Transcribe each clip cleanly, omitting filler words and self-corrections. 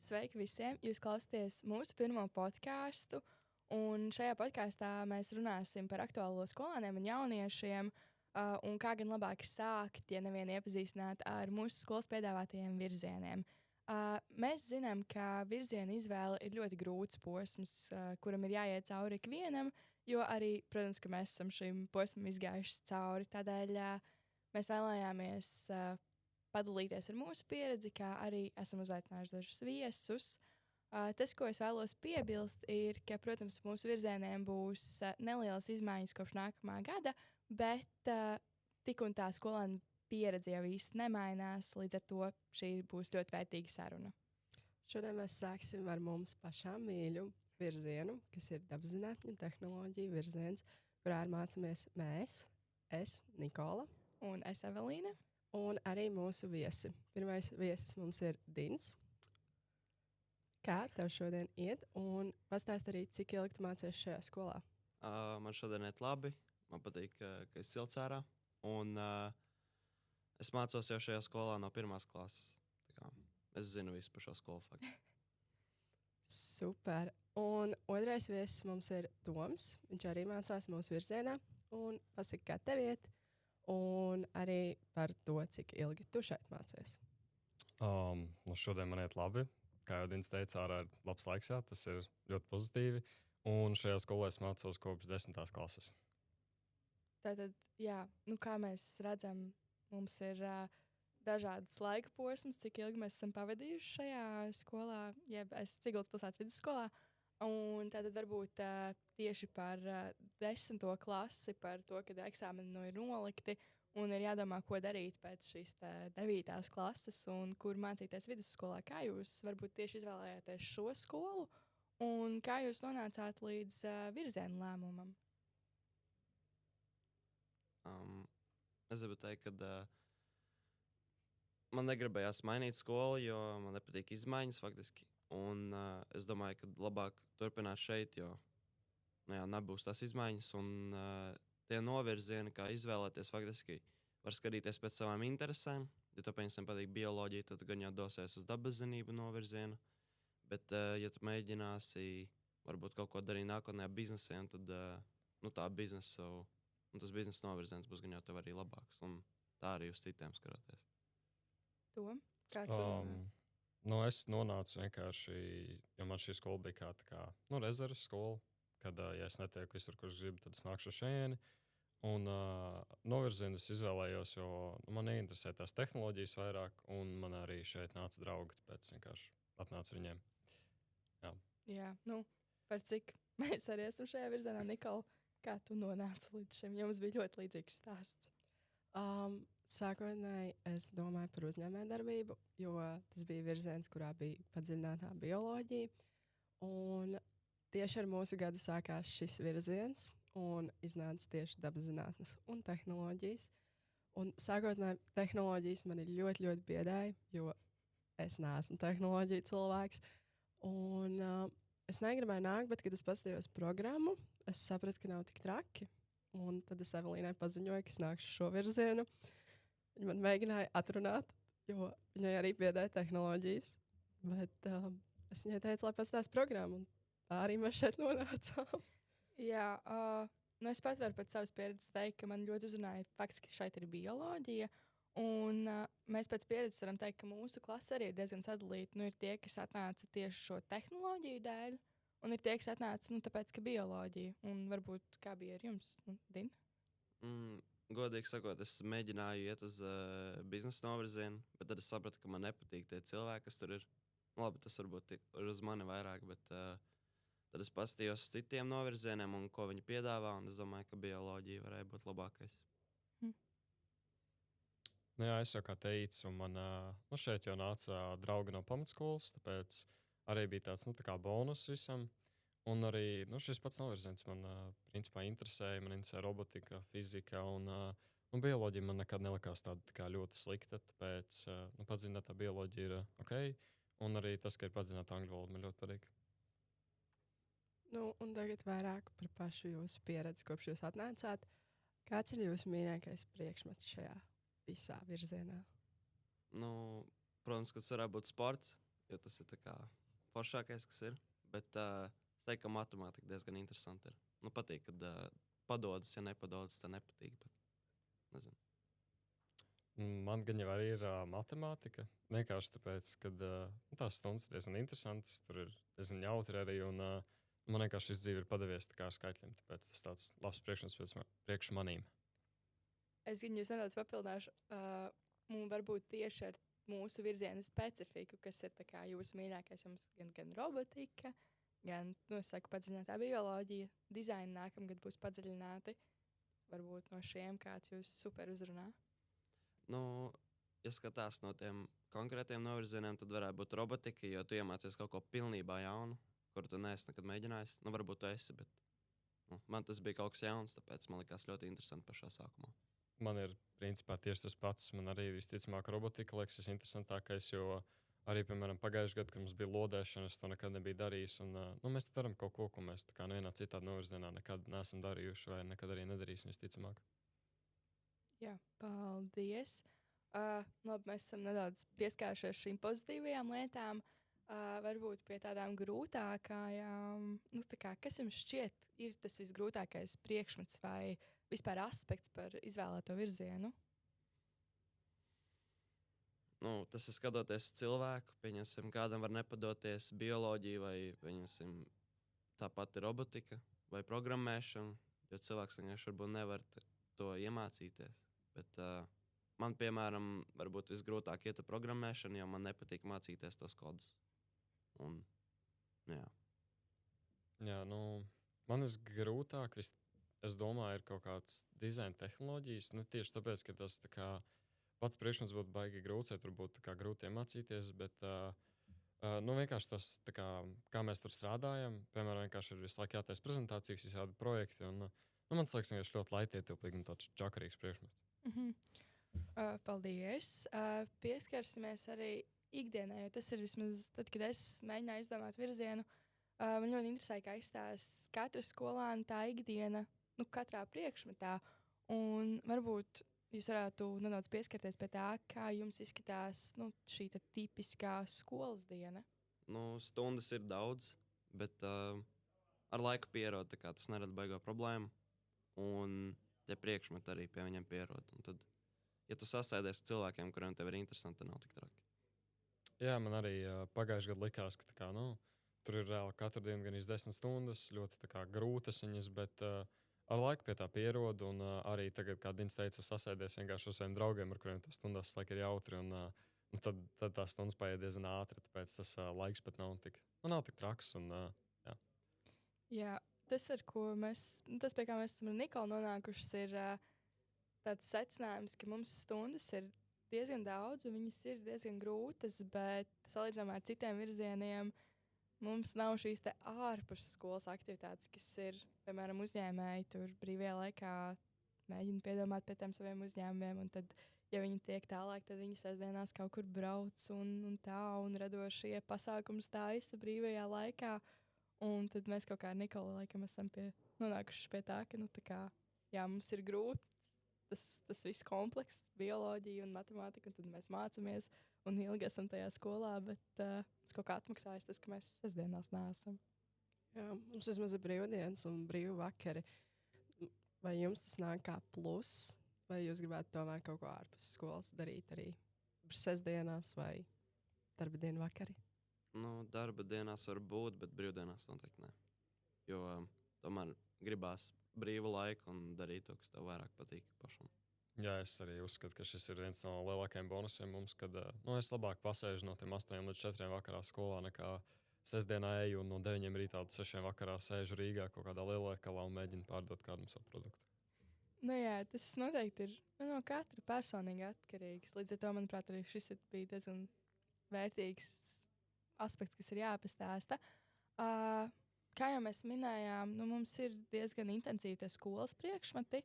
Sveiki visiem! Jūs klausāties mūsu pirmo podkāstu, un šajā podkāstā mēs runāsim par aktuālo skolēniem un jauniešiem, un kā gan labāk sākt, ja nevienu iepazīstināt ar mūsu skolas piedāvātajiem virzieniem. Mēs zinām, ka virziena izvēle ir ļoti grūts posms, kuram ir jāiet cauri ikvienam, jo arī, protams, ka mēs esam šim posmam izgājuši cauri. Tādēļ mēs vēlējāmies padalīties ar mūsu pieredzi, kā arī esam uzaicinājuši dažus viesus. Tas, ko es vēlos piebilst, ir, ka, protams, mūsu virzieniem būs nelielas izmaiņas kopš nākamā gada, bet tik un tā skolēnu pieredze jau īsti nemainās, līdz ar to šī būs ļoti vērtīga saruna. Šodien mēs sāksim ar mums pašām mīļu virzienu, kas ir dabaszinātņu tehnoloģiju virziens, kurā mācāmies mēs, es, Nikola. Un es, Evelīna. Un arī mūsu viesi. Pirmais viesis mums ir Dins. Kā tev šodien iet? Un pastāst arī, cik ilgi tu mācies šajā skolā? Man šodien iet labi. Man patīk, ka es silts ārā. Un es mācos jau šajā skolā no 1. klases. Tā kā es zinu visu par šo skolu faktiski. Super. Un otrais viesis mums ir Toms. Viņš arī mācās mūsu virzienā. Un pasaka, kā tev iet? Un arī par to, cik ilgi tu šeit mācies. Šodien man iet labi. Kā jau Dins teica, ārā ir labs laiks, jā, tas ir ļoti pozitīvi. Un šajā skolā es mācos kopš 10. klases. Tātad, jā, kā mēs redzam, mums ir dažādas laika posmas, cik ilgi mēs esam pavadījuši šajā skolā, jeb Siguldas pilsētas vidusskolā. Un tātad varbūt tieši par 10. klasi, par to, kad eksāmeni ir nolikti un ir jādomā, ko darīt pēc šīs 9. klases un kur mācīties vidusskolā. Kā jūs varbūt tieši izvēlējāties šo skolu un kā jūs nonācāt līdz virzienu lēmumam? Es gribu teikt, ka man negribējās mainīt skolu, jo man nepatīk izmaiņas faktiski. Un es domāju, ka labāk turpināt šeit, jo nebūs tās izmaiņas. Un tie novirzieni, kā izvēlēties, faktiski var skatīties pēc savām interesēm. Ja tu, piemēram, patīk bioloģija, tad gan jau dosies uz dabaszinību novirzienu. Bet, ja tu mēģināsi varbūt kaut ko darīt nākotnē biznesiem, tad tā biznesa, tas biznesa novirziens būs gan jau tev arī labāks. Un tā arī uz citiem skaroties. Tom, kā tu nonāci? Es nonācu vienkārši, jo man šī skola bija kā rezerves skola, kad, ja es netieku visur, kur es gribu, tad es nākšu šejieni. Un novirzienu es izvēlējos, jo man neinteresē tās tehnoloģijas vairāk, un man arī šeit nāca draugi, tāpēc vienkārši atnācu viņiem. Jā, par cik mēs arī esam šajā virzienā, Nikola, kā tu nonāci līdz šim? Jums bija ļoti līdzīgs stāsts. Sākotnēji es domāju par uzņēmējdarbību, jo tas bija virziens, kurā bija padziļinātā bioloģija. Un tieši ar mūsu gadu sākās šis virziens un iznāca tieši dabaszinātnes un tehnoloģijas. Un sākotnēji tehnoloģijas mani ļoti, ļoti biedēja, jo es neesmu tehnoloģija cilvēks. Un es negribēju nākt, bet, kad es paskatījos programmu, es sapratu, ka nav tik traki. Un tad es Evelīnai paziņoju, ka es nākšu šo virzienu. Viņa man mēģināja atrunāt, jo viņai arī biedēja tehnoloģijas. Bet es viņai teicu, lai pastāst programmu, un tā arī mēs šeit nonācām. Jā, es pat varu pēc savas pieredzes teikt, ka man ļoti uzrunāja fakts, ka šeit ir bioloģija. Un mēs pēc pieredzes varam teikt, ka mūsu klase arī ir diezgan sadalīta. Ir tie, kas atnāca tieši šo tehnoloģiju dēļ, un ir tie, kas atnāca tāpēc, ka bioloģija. Un varbūt kā bija ar jums, Din? Godīgi sakot, es mēģināju iet uz biznesa novirzienu, bet tad es sapratu, ka man nepatīk tie cilvēki, kas tur ir. Labi, tas varbūt ir uz mani vairāk, bet tad es paskatījos uz citiem novirzieniem un ko viņi piedāvā, un es domāju, ka bioloģija varēja būt labākais. Jā, es jau kā teicu, man šeit jau nāca draugi no pamatskolas, tāpēc arī bija tāds tā kā bonus visam. Un arī šis pats novirziens man principā interesēja. Man interesē robotika, fizika un bioloģija. Man nekad nelikās tāda ļoti slikta, tāpēc padziļinātā bioloģija ir ok. Un arī tas, ka ir padziļināta angļu valoda, man ļoti patīk. Un tagad vairāk par pašu jūsu pieredzi, kopš jūs atnācāt. Kāds ir jūsu mīļākais priekšmets šajā visā virzienā? Protams, ka tas varētu būt sports. jo tas ir tā kā foršākais, kas ir. Bet es teiktu, ka matemātika diezgan interesanti ir. Nu, patīk, kad padodas, ja nepadodas, tad nepatīk. Bet, nezinu. Man gan jau arī ir matemātika. Vienkārši tāpēc, ka tās stundas ir diezgan interesantas, tur ir diezgan jautri arī. Un, man vienkārši šis dzīve ir padevies tā kā ar skaitļiem. Tāpēc tas tāds labs priekšmets priekš manīm. Es gan jūs nedaudz papildināšu. Varbūt tieši ar mūsu virziena specifiku, kas ir tā kā jūsu mīļākais, jums gan robotika, gan, padziļinātā bioloģija, dizaina nākamgad būs padziļināti. Varbūt no šiem kāds jūs super uzrunā. Nu, ja skatās no tiem konkrētiem novirzieniem, tad varētu būt robotika, jo tu iemācies kaut ko pilnībā jaunu, kuru tu neesi nekad mēģinājis. Nu, varbūt tu esi, bet man tas bija kaut kas jauns, tāpēc man likās ļoti interesanti pašā sākumā. Man ir principā tieši tas pats. Man arī visticamāk robotika liekas interesantākais, jo arī, piemēram, pagājušajā gadā, kad mums bija lodēšana, es to nekad nebiju darījis. Un, mēs darām kaut ko mēs nevienā citā novirzienā nekad neesam darījuši vai nekad arī nedarīsim, visticamāk. Jā, paldies. Labi, mēs esam nedaudz pieskārušies šīm pozitīvajām lietām. Varbūt pie tādām grūtākajām, kas jums šķiet ir tas visgrūtākais priekšmets vai vispār aspekts par izvēlēto virzienu? Nu, tas ir skatoties uz cilvēku. Pieņemsim, kādam var nepadoties bioloģija vai tā pati robotika vai programmēšana, jo cilvēks vienkārši varbūt nevar to iemācīties. Bet man, piemēram, varbūt visgrūtāk iet ar programmēšanu, jo man nepatīk mācīties tos kodus. Un, jā. Jā, man visgrūtāk, es domāju, ir kaut kāds dizaina tehnoloģijas. Ne tieši tāpēc, ka tas tā kā pats priekšmets būtu baigi grūts, vai tur būtu grūti iemācīties, bet vienkārši tas, kā mēs tur strādājam, piemēram, vienkārši ir visu laiku jātaisa prezentācijas, visādi projekti. Un, man liekas, vienkārši ļoti laitietilpīgi un tāds čakarīgs priekšmets. Paldies! Pieskarsimies arī ikdienai, jo tas ir vismaz tad, kad es mēģināju izdomāt virzienu. Man ļoti interesē, kā izstāsta katra skolāna tā ikdiena, katrā priekšmetā. Un varbūt jūs varētu nedaudz pieskarties pie tā, kā jums izskatās šī tipiskā skolas diena. Stundas ir daudz, bet ar laiku pierod, tā kā tas nerada baigo problēmu. Un tie priekšmeti arī pie viņiem pierod. Un tad, ja tu sasēdies ar cilvēkiem, kuriem tev ir interesanti, tad nav tik traki. Jā, man arī pagājušajā gadā likās, ka tur ir reāli katru dienu gan 10 stundas, ļoti grūtas viņas, bet ar laiku pie tā pierod. Un arī tagad, kā Dins teica, sasēdies vienkārši ar saviem draugiem, ar kuriem tas stundās laika ir jautri. Un tad tās stundas paiet diezgan ātri, tāpēc tas laiks pat nav tik traks. Un, jā, tas, pie kā mēs esam ar Nikolu nonākuši, ir tāds secinājums, ka mums stundas ir diezgan daudz, un viņas ir diezgan grūtas, bet salīdzinājumā ar citiem virzieniem mums nav šīs ārpus skolas aktivitātes, kas ir, piemēram, uzņēmēji tur brīvajā laikā mēģina piedomāt pie tiem saviem uzņēmumiem, un tad, ja viņi tiek tālāk, tad viņi sestdienās kaut kur brauc un radošie pasākums taisa brīvajā laikā. Un tad mēs kaut kā ar Nikolu laikam esam nonākuši pie tā, ka mums ir grūti tas viss komplekss, bioloģija un matemātika, un tad mēs mācāmies un ilgi esam tajā skolā, bet tas kaut kā atmaksājas tas, ka mēs sestdienās neesam. Jā, mums vismaz ir brīvdienas un brīvu vakari. Vai jums tas nāk kā plus, vai jūs gribētu tomēr kaut ko ārpus skolas darīt arī sestdienās vai darba dienu vakari? Darba dienās var būt, bet brīvdienās noteikti ne. Jo tomēr gribās brīvu laiku un darīt to, kas tev vairāk patīk pašam. Jā, es arī uzskatu, ka šis ir viens no lielākajiem bonusiem mums, kad es labāk pasēžu no 8 līdz 4 vakarā skolā, nekā sestdienā eju un no 9 rītā līdz 6 vakarā sēžu Rīgā kaut kādā lielveikalā un mēģinu pārdot kādam savu produktu. Jā, tas noteikti ir no katra personīgi atkarīgs. Līdz ar to, manuprāt, arī šis bija diezgan vērtīgs aspekts, kas ir jāpastāsta. Kā jau mēs minējām, mums ir diezgan intensīvi tie skolas priekšmeti.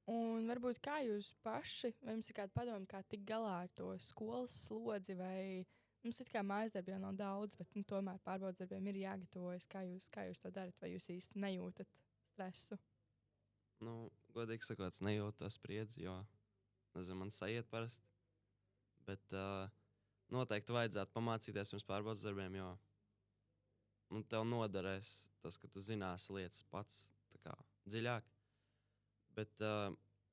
Un varbūt kā jūs paši, vai jums ir kāda padoma, kā tikt galā ar to skolas slodzi, vai mums it kā mājas darbi jau nav daudz, bet tomēr pārbaudas darbiem ir jāgatavojas. Kā jūs to darat, vai jūs īsti nejūtat stresu? Godīgi sakot, nejūtu to spriedzi, jo, man sajiet parasti. Bet, noteikti vajadzētu pamācīties pirms pārbaudas darbiem, jo tev noderēs tas, ka tu zināsi lietas pats tā kā dziļāk. Bet,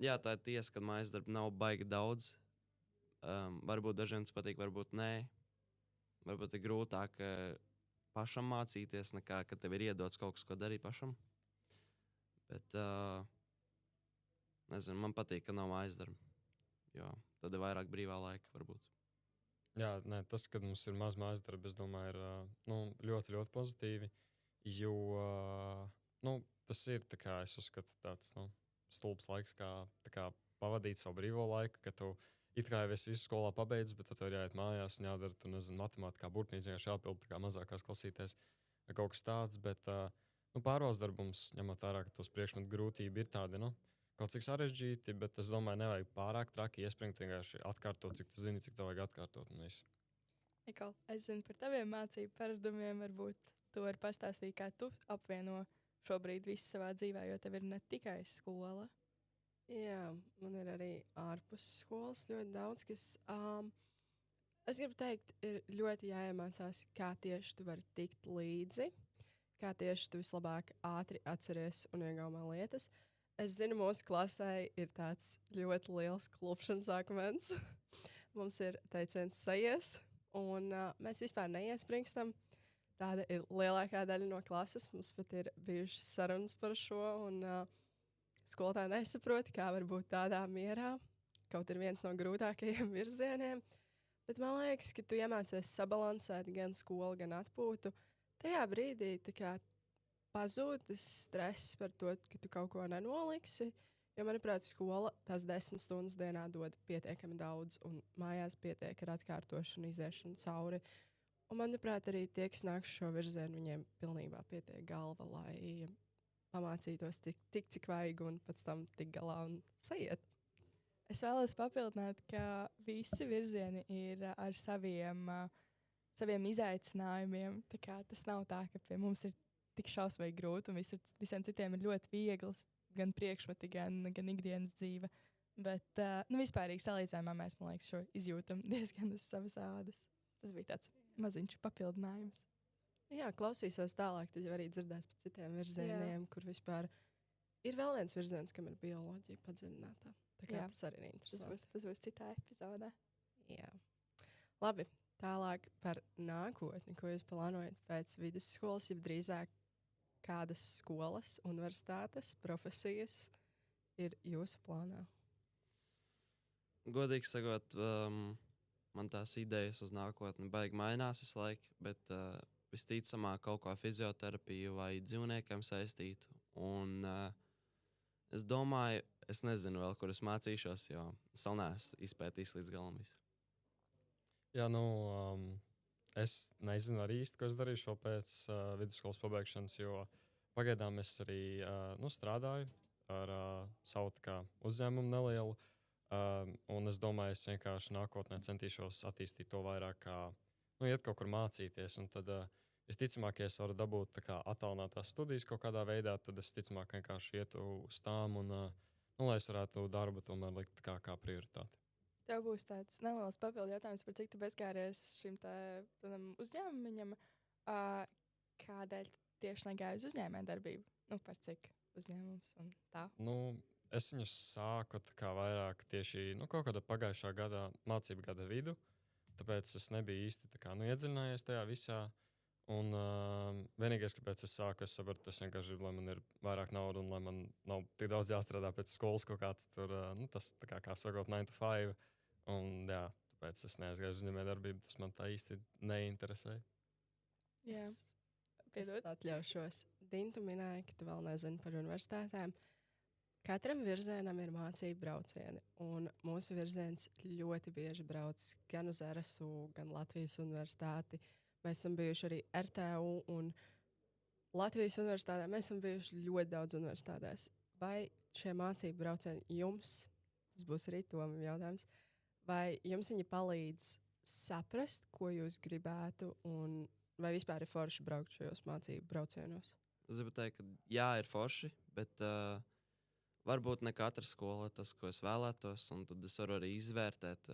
jā, tā ir tiesa, ka mājas darbi nav baigi daudz. Varbūt dažiem tas patīk, varbūt nē. Varbūt ir grūtāk pašam mācīties, nekā, kad tev ir iedots kaut kas, ko darīt pašam. Bet, nezinu, man patīk, ka nav mājas darbi, jo tad ir vairāk brīvā laika, varbūt. Jā, nē, tas, ka mums ir maz mājas darbi, es domāju, ir ļoti, ļoti pozitīvi, jo tas ir, tā kā es uzskatu, tāds stulbs laiks, kā pavadīt savu brīvo laiku, ka tu it kā jau esi visu skolā pabeidzis, bet tev ir jāiet mājās un jādara, tu nezinu, matemātikā, burtnīca vienkārši jāpild tā kā mazākās klasītēs vai kaut kas tāds, bet pārvaldes darbums, ņemot vērā, ka tos priekšmetu grūtība ir tādi, kaut cik sarežģīti, bet es domāju, nevajag pārāk traki iespringt, vienkārši atkārtot, cik tu zini, cik tev vajag atkārtot un visu. Nikol, es zinu par taviem mācību paradumiem, varbūt tu vari pastāstīt, kā tu apvieno šobrīd visu savā dzīvē, jo tev ir ne tikai skola. Jā, man ir arī ārpus skolas ļoti daudz, kas, es gribu teikt, ir ļoti jāiemācās, kā tieši tu vari tikt līdzi, kā tieši tu vislabāk ātri atceries un iegaumā lietas. Es zinu, mūsu klasē ir tāds ļoti liels klupšanas akmens. Mums ir teiciens sajies, un mēs vispār neiespringstam. Tāda ir lielākā daļa no klases. Mums pat ir bijušas sarunas par šo, un skolotāji nesaprot, kā var būt tādā mierā. Kaut ir viens no grūtākajiem virzieniem. Bet man liekas, ka tu iemācies sabalansēt gan skolu, gan atpūtu. Tajā brīdī tā kā pazūd tas stress par to, ka tu kaut ko nenoliksi. Jo, manuprāt, skola tās 10 stundas dienā dod pietiekami daudz, un mājās pietiek ar atkārtošanu, iziešanu cauri. Un, manuprāt, arī tie, kas nāk šo virzienu, viņiem pilnībā pietiek galva, lai pamācītos tik cik vajag, un pēc tam tik galā un sajiet. Es vēlos papildināt, ka visi virzieni ir ar saviem izaicinājumiem. Tā kā tas nav tā, ka pie mums ir tik šausmīgi grūti, un visiem citiem ir ļoti viegls, gan priekšmeti, gan ikdienas dzīve. Bet, vispārīgi salīdzinājumā mēs, man liekas, šo izjūtam diezgan uz savas ādas. Tas bija tāds maziņš papildinājums. Jā, klausīsies tālāk, tad jau arī dzirdēs par citiem virzieniem, kur vispār ir vēl viens virziens, kam ir bioloģija padziļinātā. Tā kā tas arī ir interesanti. Tas būs citā epizodē. Jā. Labi, tālāk par nākotni, ko jūs plānojat pēc vidusskolas, ja drīzāk kādas skolas, universitātes, profesijas ir jūsu plānā? Godīgi sakot, man tās idejas uz nākotni baigi mainās visu laiku, bet visticamāk kaut kā fizioterapiju vai dzīvniekiem saistītu. Un es domāju, es nezinu vēl, kur es mācīšos, jo es vēl neesmu izpētījis līdz galam visu. Jā, es nezinu arī īsti, ko es darīšu pēc vidusskolas pabeigšanas, jo pagaidām es arī strādāju ar savu uzņēmumu nelielu. Un es domāju, es vienkārši nākotnē centīšos attīstīt to vairāk, kā iet kaut kur mācīties. Un tad, visticamāk, ja es varu dabūt attālinātās studijas kaut kādā veidā, tad es ticamāk vienkārši ietu uz tām un lai es varētu darbu tomēr likt kā prioritāti. Tev būs tāds neliels papildu jautājums, par cik tu bezkāries šim uzņēmumam. Kādēļ tieši negāji uz uzņēmējdarbību? Par cik uzņēmums un tā? Es viņu sāku vairāk tieši kaut kādā pagājušā gada, mācību gada vidu, tāpēc es nebiju īsti iedziļinājies tajā visā. Un vienīgais, kāpēc es sāku, es sapratu, es vienkārši gribu, lai man ir vairāk naudas un lai man nav tik daudz jāstrādā pēc skolas kaut kāds tur, tas kā sakot, 9 to 5. Un jā, tāpēc es neaizgāju uz uzņēmējdarbību, tas man tā īsti neinteresē. Jā, piedod. Es atļaušos. Dintu minēja, ka tu vēl nezini par universitātēm. Katram virzienam ir mācību braucieni, un mūsu virziens ļoti bieži brauc gan uz RSU, gan Latvijas universitāti. Mēs esam bijuši arī RTU un Latvijas universitātē. Mēs esam bijuši ļoti daudz universitātēs. Vai šie mācību braucieni jums, tas būs arī Tomam jautājums, vai jums viņi palīdz saprast, ko jūs gribētu, un vai vispār ir forši braukt šajos mācību braucienos? Es gribu teikt, ka jā, ir forši, bet varbūt ne katra skola tas, ko es vēlētos, un tad es varu arī izvērtēt,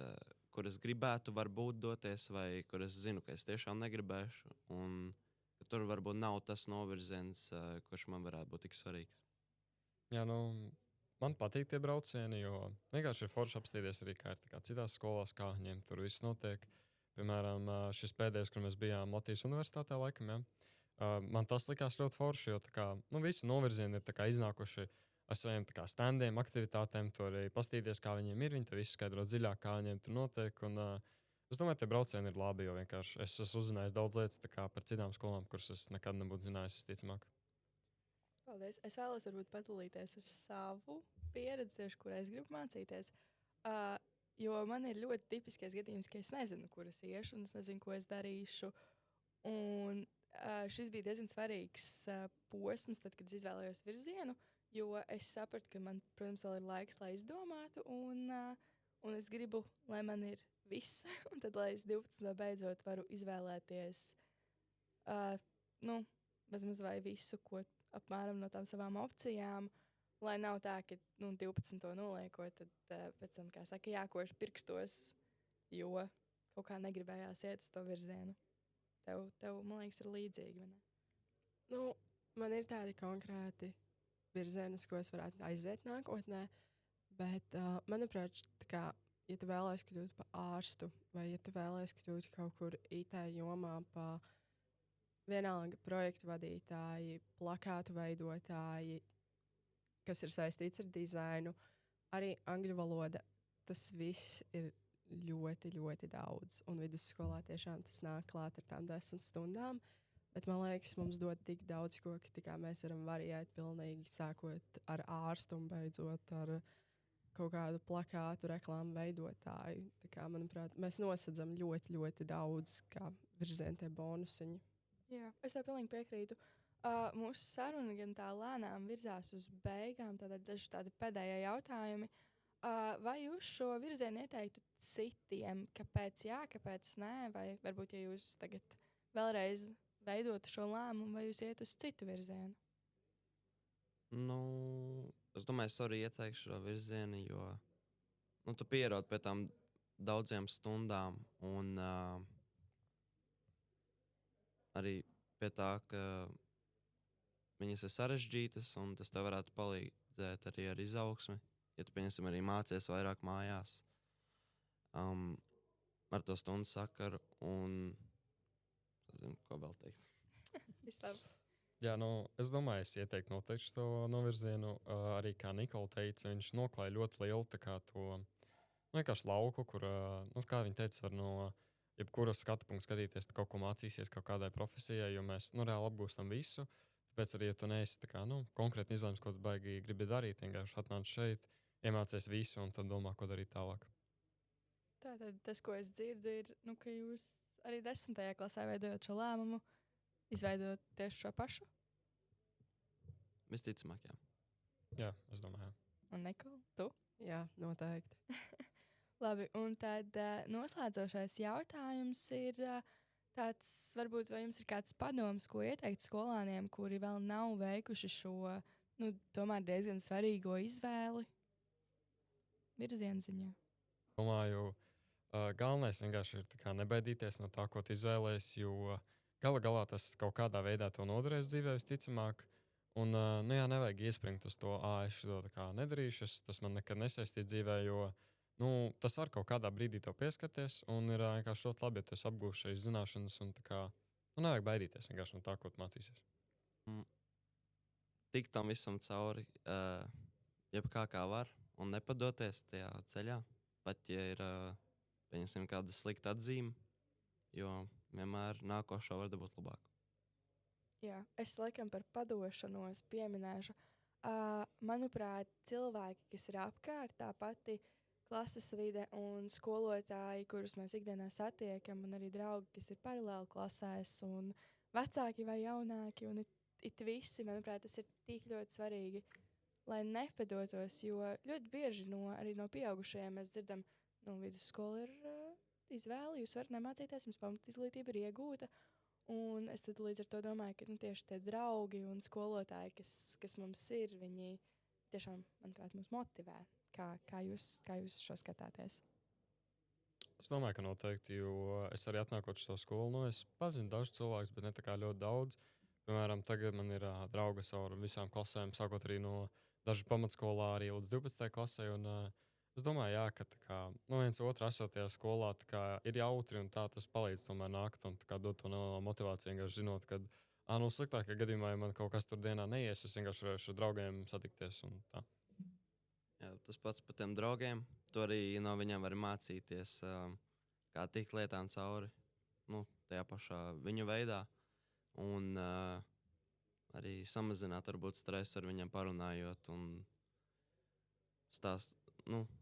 kur es gribētu varbūt doties, vai kur es zinu, ka es tiešām negribēšu. Un ka tur varbūt nav tas novirziens, kurš man varētu būt tik svarīgs. Jā, nu, man patīk tie braucieni, jo vienkārši ir forši apstīties arī, kā ir tā kā citās skolās, kā viņiem tur viss notiek. Piemēram, šis pēdējais, kur mēs bijām Latvijas universitātē, laikam, ja? Man tas likās ļoti forši, jo tā kā, nu, visi novirzieni ir tā kā iznākuši ar saviem tā kā standiem, aktivitātēm, tur arī pastīties, kā viņiem ir. Viņi te visu skaidro dziļāk, kā viņiem tur notiek. Un, es domāju, tie braucieni ir labi, jo vienkārši es esmu uzzinājis daudz lietas tā kā par citām skolām, kuras es nekad nebūtu zinājis, visticamāk. Paldies. Es vēlos varbūt padalīties ar savu pieredzi, tieši, kur es gribu mācīties. Jo man ir ļoti tipiskais gadījums, ka es nezinu, kur es iešu, un es nezinu, ko es darīšu. Un šis bija diezgan svarīgs posms, tad, kad es izvēlējos virzienu, jo es sapratu, ka man, protams, vēl ir laiks, lai izdomātu, un es gribu, lai man ir viss, un tad, lai es 12. beidzot varu izvēlēties, nu, bezmaz vai visu, ko apmēram no tām savām opcijām, lai nav tā, ka, nu, 12. noliekot, tad pēc tam, kā saka, jākož pirkstos, jo kaut kā negribējās iet uz to virzienu. Tev, man liekas, ir līdzīgi, vai ne? Nu, man ir tādi konkrēti virzieni, uz ko es varētu aiziet nākotnē, bet, manuprāt, tā kā, ja tu vēlēsies kļūt par ārstu, vai ja tu vēlēsies kļūt kaut kur IT jomā pa vienalga projektu vadītāji, plakātu veidotāji, kas ir saistīts ar dizainu, arī angļu valoda, tas viss ir ļoti, ļoti daudz. Un vidusskolā tiešām tas nāk klāt ar tām 10 stundām, bet man liekas, mums dod tik daudz ko, ka tikā mēs varam variēt pilnīgi sākot ar ārstu un beidzot ar kaut kādu plakātu reklāmu veidotāju. Tā kā, manuprāt, mēs nosedzam ļoti, ļoti daudz kā virzieni tie bonusiņi. Jā, es tev pilnīgi piekrītu. Mūsu saruna gan tā lēnām virzās uz beigām, tātad daži tādi pēdējie jautājumi. Vai jūs šo virzienu ieteiktu citiem? Kāpēc jā, kāpēc nē? Vai varbūt, ja jūs tagad vēlreiz veidotu šo lēmumu, vai jūs iet uz citu virzienu? Nu, es domāju, es arī ieteikšu šo virzienu, jo nu, tu pierodi pie tām daudziem stundām un arī pie tā, ka viņas ir sarežģītas, un tas tev varētu palīdzēt arī ar izaugsmi. Ja tu, pieņemsim, arī mācies vairāk mājās ar to stundu sakaru, un es zinu, ko vēl teikt. Jā, nu, es domāju, es ieteiktu noteikti to novirzienu. Arī kā Nikola teica, viņš noklāja ļoti lielu tā kā to vienkārši lauku, kur, nu, kā viņi teica, var no jebkuras skatu punktu skatīties, kaut ko mācīsies kaut kādai profesijai, jo mēs, nu, reāli apgūstam visu. Tāpēc arī, ja tu neesi tā kā, nu, konkrēti izlēms, ko tu baigi gribi darīt, vienkārši atnāc šeit, iemācies visu un tad domā, ko darīt tālāk. Tātad tas, ko es dzirdu, ir, nu, ka jūs arī 10. klasē veidojot šo lēmumu, izveidot tieši šo pašu? Visticamāk, jā. Jā, es domāju. Un Nikola, tu? Jā, noteikti. Labi, un tad noslēdzošais jautājums ir tāds, varbūt, vai jums ir kāds padoms, ko ieteikt skolāniem, kuri vēl nav veikuši šo, nu, tomēr diezgan svarīgo izvēli virzienu ziņā? Domāju, galvenais vienkārši ir tā kā nebaidīties no tā, ko tu izvēlēs, jo gala galā tas kaut kādā veidā to noderēs dzīvē visticamāk. Un, nu jā, nevajag iespringt uz to, es to tā kā nedarīšu, tas man nekad nesaistīs dzīvē, jo nu, tas var kaut kādā brīdī to pieskarties, un ir vienkārši ļoti labi, ja tu esi apgūst šīs zināšanas, un tā kā, nu, nevajag baidīties vienkārši no tā, ko tu mācīsies. Tik tam visam cauri, jebkā kā var, un nepadoties tajā ceļā, pat ja ir, pieņemsim, kāda slikta atzīme, jo vienmēr nākošo var dabūt labāk. Jā, es laikam par padošanos pieminēšu. Manuprāt, cilvēki, kas ir apkārt, tā pati klases vide un skolotāji, kurus mēs ikdienā satiekam, un arī draugi, kas ir paralēli klasēs, un vecāki vai jaunāki, un it visi, manuprāt, tas ir tik ļoti svarīgi, lai nepadotos, jo ļoti bieži arī no pieaugušajiem mēs dzirdam, nu, vidusskola ir izvēle, jūs varat nemācīties, jums pamatizglītība ir iegūta, un es tad līdz ar to domāju, ka tieši tie draugi un skolotāji, kas mums ir, viņi tiešām, manuprāt, mūs motivē. Kā jūs šo skatāties? Es domāju, ka noteikti, jo es arī atnākot uz to skolu, es pazinu dažus cilvēkus, bet ne tā kā ļoti daudz. Piemēram, tagad man ir draugi ar visām klasēm, sākot arī no dažu pamatskolā arī līdz 12. klasē. Un, es domāju, jā, ka tā kā, viens otru esot tajā skolā kā, ir jautri un tā tas palīdz tomēr nākt un kā, dot to nelielu motivāciju, vienkārši zinot, ka sliktākajā gadījumā, ja man kaut kas tur dienā neies, es vienkārši varēšu ar draugiem satikties un tā. Jā, tas pats par tiem draugiem. Tu arī no viņiem vari mācīties, kā tikt lietām cauri, tajā pašā viņu veidā. Un arī samazināt varbūt stresu ar viņiem parunājot un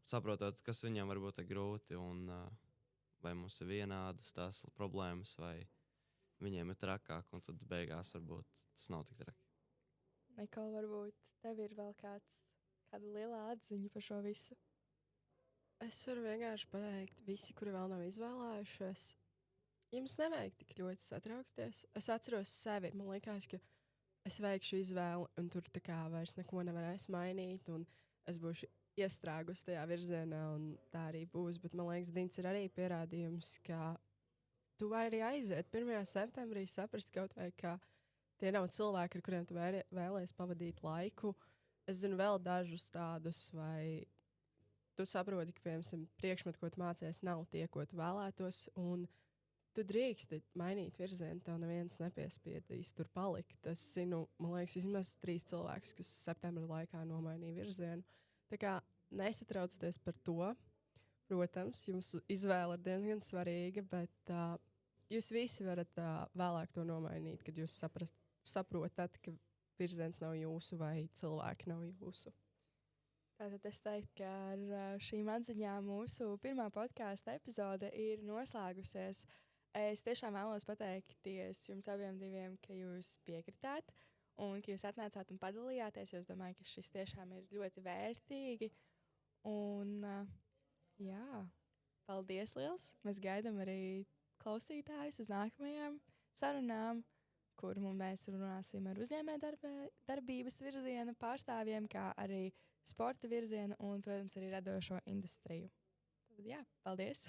saprotot, kas viņiem varbūt ir grūti un vai mums ir vienādas tās problēmas vai viņiem ir trakāk, un tad beigās varbūt tas nav tik traki. Nikola, varbūt tev ir vēl kāda liela atziņa par šo visu? Es varu vienkārši pateikt, visi, kuri vēl nav izvēlējušies, jums nevajag tik ļoti satraukties. Es atceros sevi, man liekas, ka es veikšu izvēli, un tur tā kā vairs neko nevarēs mainīt, un es būšu iestrēgus tajā virzienā, un tā arī būs. Bet man liekas, Dins ir arī pierādījums, ka tu vari arī aiziet 1. septembrī, saprast kaut vai, ka tie nav cilvēki, ar kuriem tu vēlies pavadīt laiku. Es zinu vēl dažus tādus, vai tu saproti, ka, piemēram, priekšmeti, ko tu mācies, nav tie, ko tu vēlētos, un tu drīksti mainīt virzienu, tev neviens nepiespiedīs tur palikt. Es zinu, man liekas, vismaz 3 cilvēkus, kas septembra laikā nomainīja virzienu. Tā kā nesatraucieties par to. Protams, jums izvēle ir diezgan svarīga, bet jūs visi varat vēlāk to nomainīt, kad jūs saprotat, ka virziens nav jūsu vai cilvēki nav jūsu. Tātad es teiktu, ka ar šīm atziņām mūsu pirmā podkāsta epizode ir noslēgusies. Es tiešām vēlos pateikties jums abiem diviem, ka jūs piekritāt un ka jūs atnācāt un padalījāties. Es domāju, ka šis tiešām ir ļoti vērtīgi. Un jā, paldies liels! Mēs gaidām arī klausītājus uz nākamajām sarunām, kur mēs runāsim ar uzņēmējdarbības virziena pārstāvjiem, kā arī sporta virzienu un, protams, arī radošo industriju. Tad jā, paldies!